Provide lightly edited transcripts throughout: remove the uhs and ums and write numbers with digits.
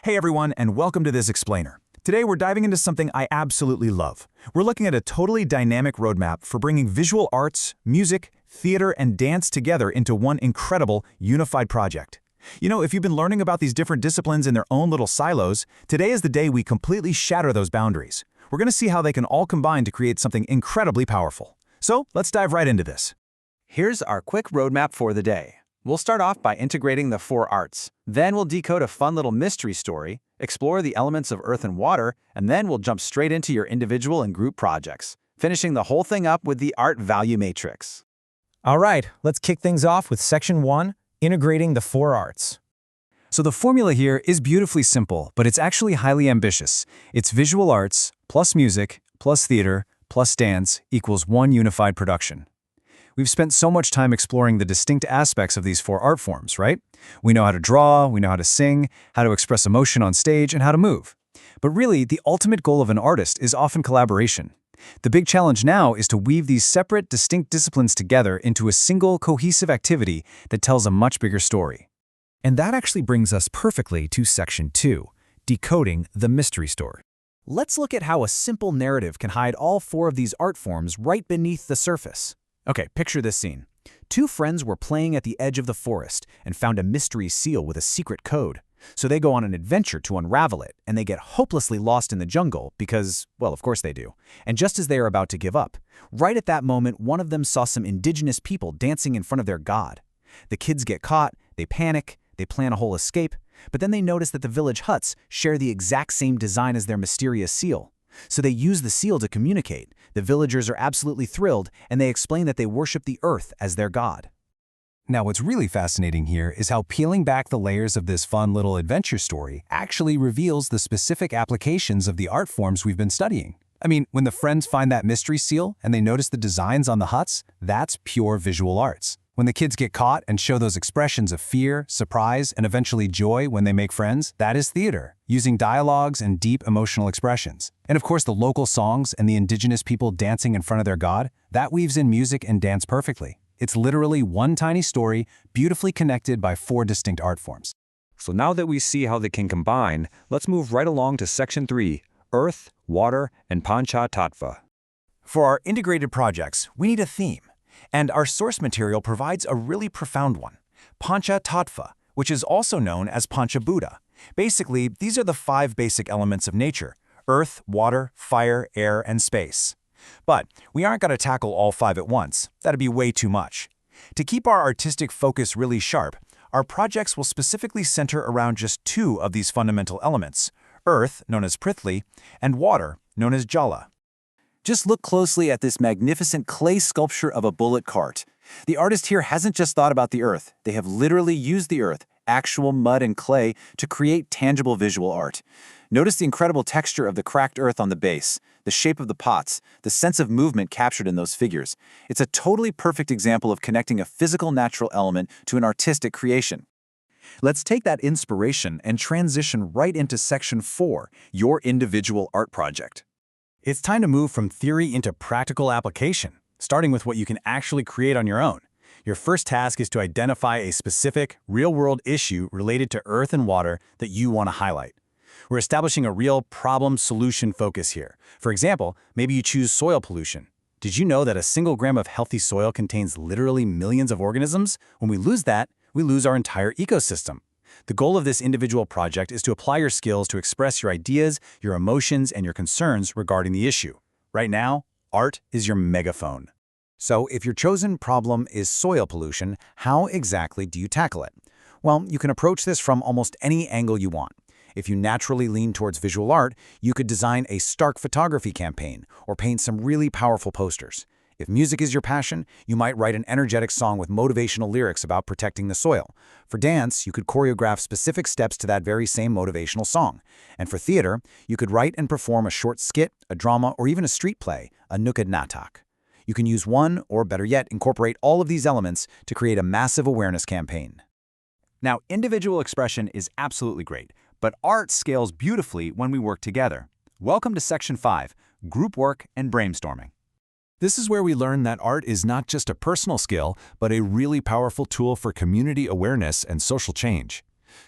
Hey everyone, and welcome to this explainer. Today we're diving into something I absolutely love. We're looking at a totally dynamic roadmap for bringing visual arts, music, theater, and dance together into one incredible, unified project. You know, if you've been learning about these different disciplines in their own little silos, today is the day we completely shatter those boundaries. We're going to see how they can all combine to create something incredibly powerful. So, let's dive right into this. Here's our quick roadmap for the day. We'll start off by integrating the four arts. Then we'll decode a fun little mystery story, explore the elements of earth and water, and then we'll jump straight into your individual and group projects, finishing the whole thing up with the art value matrix. All right, let's kick things off with Section 1, Integrating the Four Arts. So the formula here is beautifully simple, but it's actually highly ambitious. It's visual arts plus music plus theater plus dance equals one unified production. We've spent so much time exploring the distinct aspects of these four art forms, right? We know how to draw, we know how to sing, how to express emotion on stage, and how to move. But really, the ultimate goal of an artist is often collaboration. The big challenge now is to weave these separate, distinct disciplines together into a single, cohesive activity that tells a much bigger story. And that actually brings us perfectly to Section 2, Decoding the Mystery Story. Let's look at how a simple narrative can hide all four of these art forms right beneath the surface. Okay, picture this scene. Two friends were playing at the edge of the forest and found a mystery seal with a secret code. So they go on an adventure to unravel it, and they get hopelessly lost in the jungle because, well, of course they do. And just as they are about to give up, right at that moment, one of them saw some indigenous people dancing in front of their god. The kids get caught, they panic, they plan a whole escape, but then they notice that the village huts share the exact same design as their mysterious seal. So they use the seal to communicate. The villagers are absolutely thrilled, and they explain that they worship the earth as their god. Now, what's really fascinating here is how peeling back the layers of this fun little adventure story actually reveals the specific applications of the art forms we've been studying. I mean, when the friends find that mystery seal and they notice the designs on the huts, that's pure visual arts. When the kids get caught and show those expressions of fear, surprise, and eventually joy when they make friends, that is theater, using dialogues and deep emotional expressions. And of course, the local songs and the indigenous people dancing in front of their god, that weaves in music and dance perfectly. It's literally one tiny story, beautifully connected by four distinct art forms. So now that we see how they can combine, let's move right along to Section 3, Earth, Water, and Pancha Tattva. For our integrated projects, we need a theme. And our source material provides a really profound one, Pancha Tattva, which is also known as Panchabhuta. Basically, these are the 5 basic elements of nature: earth, water, fire, air, and space. But we aren't going to tackle all 5 at once. That'd be way too much. To keep our artistic focus really sharp, our projects will specifically center around just 2 of these fundamental elements: earth, known as Prithvi, and water, known as Jala. Just look closely at this magnificent clay sculpture of a bullock cart. The artist here hasn't just thought about the earth. They have literally used the earth, actual mud and clay, to create tangible visual art. Notice the incredible texture of the cracked earth on the base, the shape of the pots, the sense of movement captured in those figures. It's a totally perfect example of connecting a physical natural element to an artistic creation. Let's take that inspiration and transition right into Section 4, your individual art project. It's time to move from theory into practical application, starting with what you can actually create on your own. Your first task is to identify a specific, real-world issue related to earth and water that you want to highlight. We're establishing a real problem-solution focus here. For example, maybe you choose soil pollution. Did you know that a single gram of healthy soil contains literally millions of organisms? When we lose that, we lose our entire ecosystem. The goal of this individual project is to apply your skills to express your ideas, your emotions, and your concerns regarding the issue. Right now, art is your megaphone. So if your chosen problem is soil pollution, how exactly do you tackle it? Well, you can approach this from almost any angle you want. If you naturally lean towards visual art, you could design a stark photography campaign or paint some really powerful posters. If music is your passion, you might write an energetic song with motivational lyrics about protecting the soil. For dance, you could choreograph specific steps to that very same motivational song. And for theater, you could write and perform a short skit, a drama, or even a street play, a Nukkad Natak. You can use one, or better yet, incorporate all of these elements to create a massive awareness campaign. Now, individual expression is absolutely great, but art scales beautifully when we work together. Welcome to Section 5, Group Work and Brainstorming. This is where we learn that art is not just a personal skill, but a really powerful tool for community awareness and social change.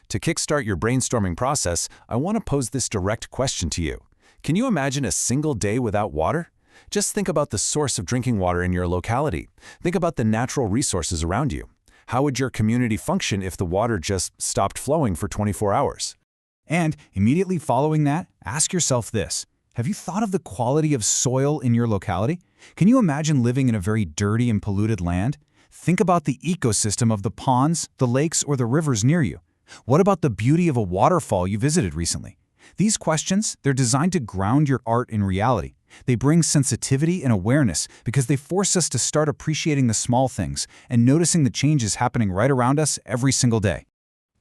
To kickstart your brainstorming process, I want to pose this direct question to you. Can you imagine a single day without water? Just think about the source of drinking water in your locality. Think about the natural resources around you. How would your community function if the water just stopped flowing for 24 hours? And immediately following that, ask yourself this. Have you thought of the quality of soil in your locality? Can you imagine living in a very dirty and polluted land? Think about the ecosystem of the ponds, the lakes, or the rivers near you. What about the beauty of a waterfall you visited recently? These questions, they're designed to ground your art in reality. They bring sensitivity and awareness because they force us to start appreciating the small things and noticing the changes happening right around us every single day.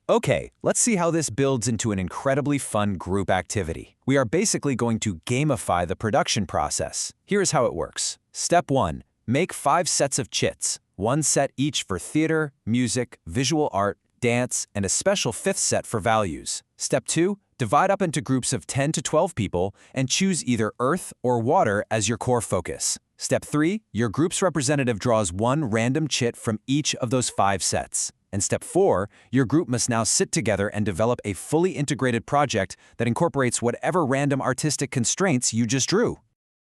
Okay, let's see how this builds into an incredibly fun group activity. We are basically going to gamify the production process. Here's how it works. Step 1. Make 5 sets of chits, 1 set each for theater, music, visual art, dance, and a special 5th set for values. Step 2. Divide up into groups of 10 to 12 people and choose either earth or water as your core focus. Step 3. Your group's representative draws 1 random chit from each of those 5 sets. And step 4, your group must now sit together and develop a fully integrated project that incorporates whatever random artistic constraints you just drew.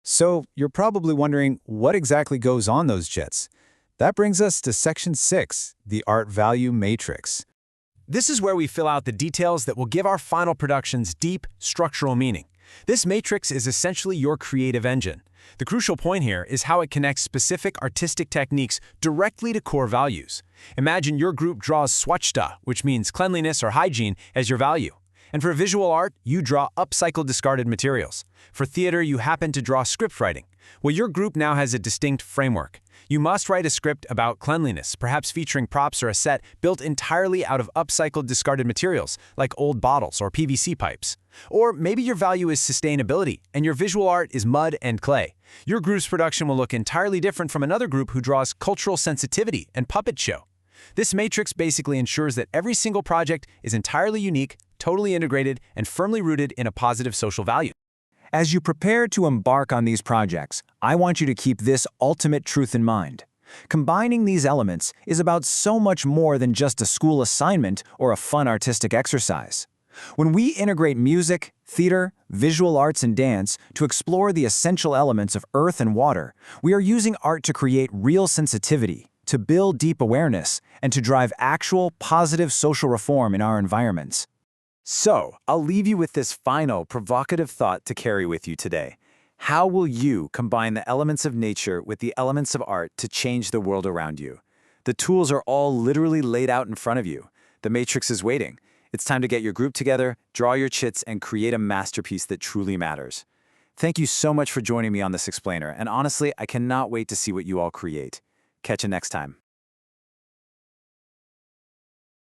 So, you're probably wondering what exactly goes on those chits. That brings us to Section 6, the Art Value Matrix. This is where we fill out the details that will give our final productions deep, structural meaning. This matrix is essentially your creative engine. The crucial point here is how it connects specific artistic techniques directly to core values. Imagine your group draws swachhta, which means cleanliness or hygiene, as your value. And for visual art, you draw upcycled discarded materials. For theater, you happen to draw script writing. Well, your group now has a distinct framework. You must write a script about cleanliness, perhaps featuring props or a set built entirely out of upcycled discarded materials, like old bottles or PVC pipes. Or maybe your value is sustainability, and your visual art is mud and clay. Your group's production will look entirely different from another group who draws cultural sensitivity and puppet show. This matrix basically ensures that every single project is entirely unique, totally integrated, and firmly rooted in a positive social value. As you prepare to embark on these projects, I want you to keep this ultimate truth in mind. Combining these elements is about so much more than just a school assignment or a fun artistic exercise. When we integrate music, theater, visual arts, and dance to explore the essential elements of earth and water, we are using art to create real sensitivity, to build deep awareness, and to drive actual, positive social reform in our environments. So, I'll leave you with this final, provocative thought to carry with you today. How will you combine the elements of nature with the elements of art to change the world around you? The tools are all literally laid out in front of you. The matrix is waiting. It's time to get your group together, draw your chits, and create a masterpiece that truly matters. Thank you so much for joining me on this explainer, and honestly, I cannot wait to see what you all create. Catch you next time.